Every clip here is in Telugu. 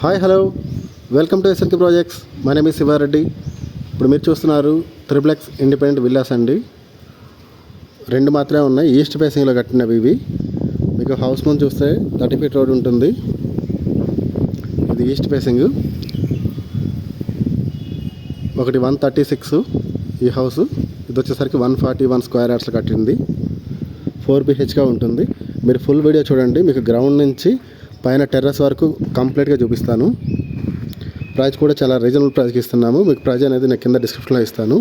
Hi hello welcome to SNK projects. My name is Sivareddy. ఇప్పుడు మీరు చూస్తున్నారు త్రిప్లెక్స్ ఇండిపెండెంట్ విల్లాస్ అండి. రెండు మాత్రమే ఉన్నాయి, ఈస్ట్ ఫేసింగ్లో కట్టినవి ఇవి. మీకు హౌస్ ముందు చూస్తే 30 ఫీట్ రోడ్ ఉంటుంది. ఇది ఈస్ట్ ఫేసింగ్. ఒకటి 136 ఈ హౌస్. ఇది వచ్చేసరికి 141 స్క్వేర్ యార్డ్స్లో కట్టింది. 4 BHK ఉంటుంది. మీరు ఫుల్ వీడియో చూడండి, మీకు గ్రౌండ్ నుంచి పైన టెర్రస్ వరకు కంప్లీట్గా చూపిస్తాను. ప్రైస్ కూడా చాలా రీజనబుల్ ప్రైస్కి ఇస్తున్నాము. మీకు ప్రైస్ అనేది నేను కింద డిస్క్రిప్షన్లో ఇస్తాను.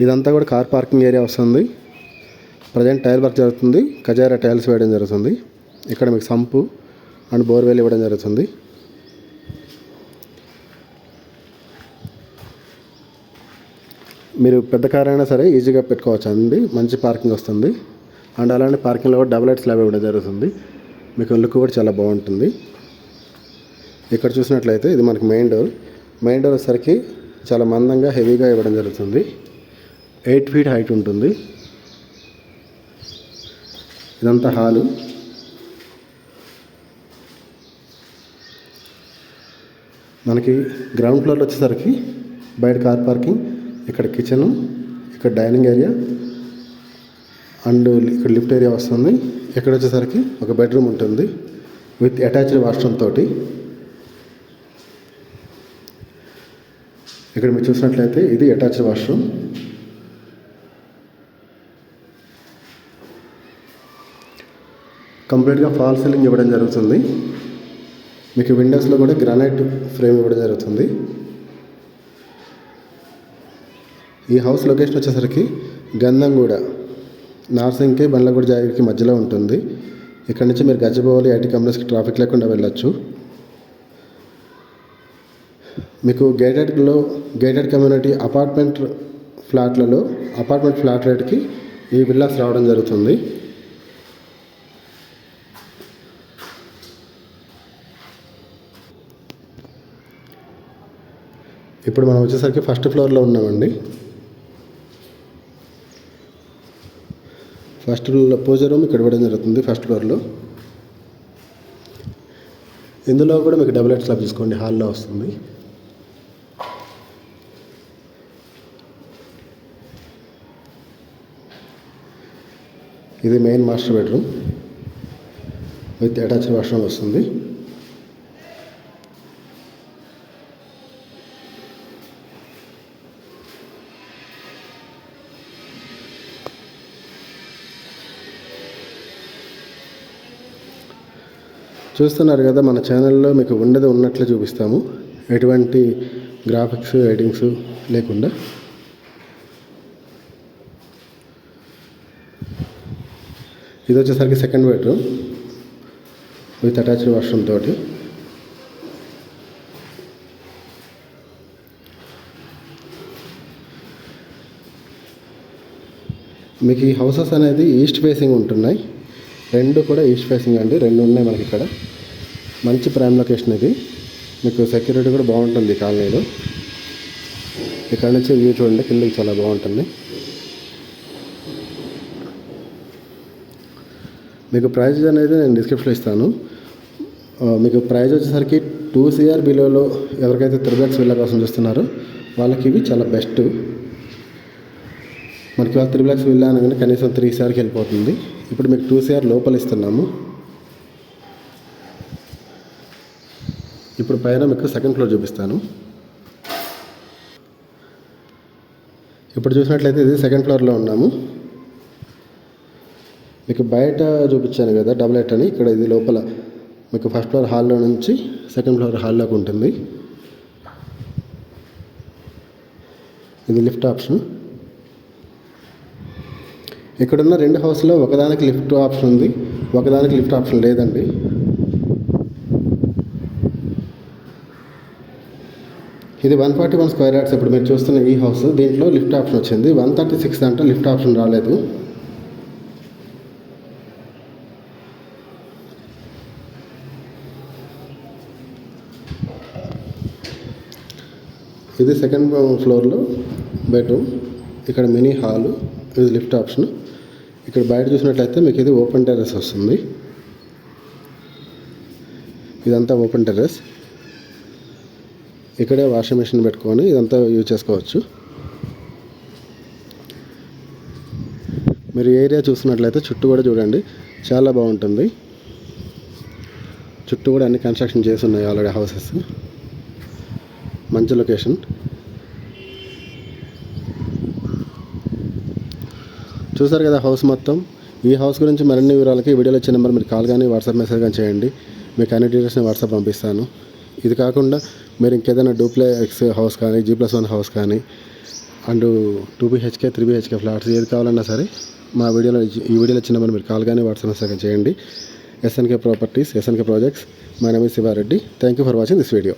ఇదంతా కూడా కార్ పార్కింగ్ ఏరియా వస్తుంది. ప్రజెంట్ టైల్ వర్క్ జరుగుతుంది, కజారా టైల్స్ వేయడం జరుగుతుంది. ఇక్కడ మీకు సంపు అండ్ బోర్వెల్ ఇవ్వడం జరుగుతుంది. మీరు పెద్ద కార్ అయినా సరే ఈజీగా పెట్టుకోవచ్చు అండి, మంచి పార్కింగ్ వస్తుంది. అండ్ అలానే పార్కింగ్లో కూడా డబుల్ లైట్ స్లాబ్ ఇవ్వడం జరుగుతుంది. మీకు లుక్ కూడా చాలా బాగుంటుంది. ఇక్కడ చూసినట్లయితే ఇది మనకి మెయిన్ డోర్ వచ్చేసరికి చాలా మందంగా హెవీగా ఇవ్వడం జరుగుతుంది. 8 ఫీట్ హైట్ ఉంటుంది. ఇదంతా హాలు. మనకి గ్రౌండ్ ఫ్లోర్లో వచ్చేసరికి బయట కార్ పార్కింగ్, ఇక్కడ కిచెను, ఇక్కడ డైనింగ్ ఏరియా అండ్ ఇక్కడ లిఫ్ట్ ఏరియా వస్తుంది. ఇక్కడ వచ్చేసరికి ఒక బెడ్రూమ్ ఉంటుంది విత్ అటాచ్డ్ వాష్రూమ్ తోటి. ఇక్కడ మీరు చూసినట్లయితే ఇది అటాచ్డ్ వాష్రూమ్. కంప్లీట్గా ఫాల్ సీలింగ్ ఇవ్వడం జరుగుతుంది. మీకు విండోస్లో కూడా గ్రానైట్ ఫ్రేమ్ ఇవ్వడం జరుగుతుంది. ఈ హౌస్ లొకేషన్ వచ్చేసరికి గంధంగూడ, నార్సింగ్కి బండ్లగూడ జాగిరికి మధ్యలో ఉంటుంది. ఇక్కడ నుంచి మీరు గచ్చిబౌలి ఐటీ కంపెనీస్కి ట్రాఫిక్ లేకుండా వెళ్ళొచ్చు. మీకు గేటెడ్ కమ్యూనిటీ అపార్ట్మెంట్ ఫ్లాట్ రేట్కి ఈ విల్లాస్ రావడం జరుగుతుంది. ఇప్పుడు మనం వచ్చేసరికి ఫస్ట్ ఫ్లోర్లో ఉన్నామండి. ఫస్ట్ పూజ రూమ్ ఇక్కడ ఇవ్వడం జరుగుతుంది ఫస్ట్ ఫ్లోర్లో. ఇందులో కూడా మీకు డబుల్ లైట్ స్లాబ్ తీసుకోండి, హాల్లో వస్తుంది. ఇది main master bedroom with attached washroom వస్తుంది. చూస్తున్నారు కదా, మన ఛానల్లో మీకు ఉండేది ఉన్నట్లు చూపిస్తాము, ఎటువంటి గ్రాఫిక్స్ ఎడిటింగ్స్ లేకుండా. ఇది వచ్చేసరికి second bedroom with attached washroom తోటి. మీకు ఈ హౌసెస్ అనేది ఈస్ట్ ఫేసింగ్ ఉంటున్నాయి. రెండు కూడా ఈస్ట్ ఫేసింగ్ అండి, రెండు ఉన్నాయి మనకి ఇక్కడ. మంచి ప్రైమ్ లొకేషన్ ఇది. మీకు సెక్యూరిటీ కూడా బాగుంటుంది కాలనీలో. ఇక్కడ నుంచి వ్యూ చూడండి, కిందకి చాలా బాగుంటుంది. మీకు ప్రైస్ అనేది నేను డిస్క్రిప్షన్లో ఇస్తాను. మీకు ప్రైస్ వచ్చేసరికి 2 CR బిలోలో ఎవరికైతే త్రిప్లెక్స్ విల్లా కోసం చూస్తున్నారో వాళ్ళకి ఇవి చాలా బెస్ట్. మనకి వాళ్ళ త్రిప్లెక్స్ విల్లా అనగానే కనీసం 3 CRకి వెళ్ళిపోతుంది. ఇప్పుడు మీకు 2 CR లోపల ఇస్తున్నాము. ఇప్పుడు పైన మీకు సెకండ్ ఫ్లోర్ చూపిస్తాను. ఇప్పుడు చూసినట్లయితే ఇది సెకండ్ ఫ్లోర్లో ఉన్నాము. మీకు బయట చూపించాను కదా డబుల్ లైట్ అని, ఇక్కడ ఇది లోపల మీకు ఫస్ట్ ఫ్లోర్ హాల్లో నుంచి సెకండ్ ఫ్లోర్ హాల్లోకి ఉంటుంది. ఇది లిఫ్ట్ ఆప్షన్. ఇక్కడున్న రెండు హౌస్లో ఒకదానికి లిఫ్ట్ ఆప్షన్ ఉంది, ఒకదానికి లిఫ్ట్ ఆప్షన్ లేదండి. ఇది 141 స్క్వేర్ యార్డ్స్. ఇప్పుడు మీరు చూస్తున్న ఈ హౌస్, దీంట్లో లిఫ్ట్ ఆప్షన్ వచ్చింది. 136 దాంట్లో లిఫ్ట్ ఆప్షన్ రాలేదు. ఇది సెకండ్ ఫ్లోర్లో బెడ్రూమ్. ఇక్కడ మినీ హాలు, ఇది లిఫ్ట్ ఆప్షన్. ఇక్కడ బయట చూసినట్లయితే మీకు ఇది ఓపెన్ టెర్రస్ వస్తుంది. ఇదంతా ఓపెన్ టెర్రస్. ఇక్కడే వాషింగ్ మెషిన్ పెట్టుకొని ఇదంతా యూజ్ చేసుకోవచ్చు. మీరు ఏరియా చూస్తున్నట్లయితే చుట్టూ కూడా చూడండి, చాలా బాగుంటుంది. చుట్టూ కూడా అన్ని కన్స్ట్రక్షన్ చేసి ఉన్నాయి ఆల్రెడీ హౌసెస్. మంచి లొకేషన్. చూసారు కదా హౌస్ మొత్తం. ఈ హౌస్ గురించి మరిన్ని వివరాలకి వీడియోలో ఇచ్చే నెంబర్ మీరు కాల్ కానీ వాట్సాప్ మెసేజ్ కానీ చేయండి. మీకు అన్ని డీటెయిల్స్ని వాట్సాప్ పంపిస్తాను. ఇది కాకుండా మీరు ఇంకేదైనా డూప్లెక్స్ హౌస్ కానీ, G+1 హౌస్ కానీ, అండ్ 2 BHK 3 BHK ఫ్లాట్స్ ఏది కావాలన్నా సరే ఈ వీడియోలో ఇచ్చిన నెంబర్ మీరు కాల్ కానీ వాట్సాప్ మెసేజ్ కానీ చేయండి. SNK properties, SNK projects. My name is Sivareddy. Thank you for watching this video.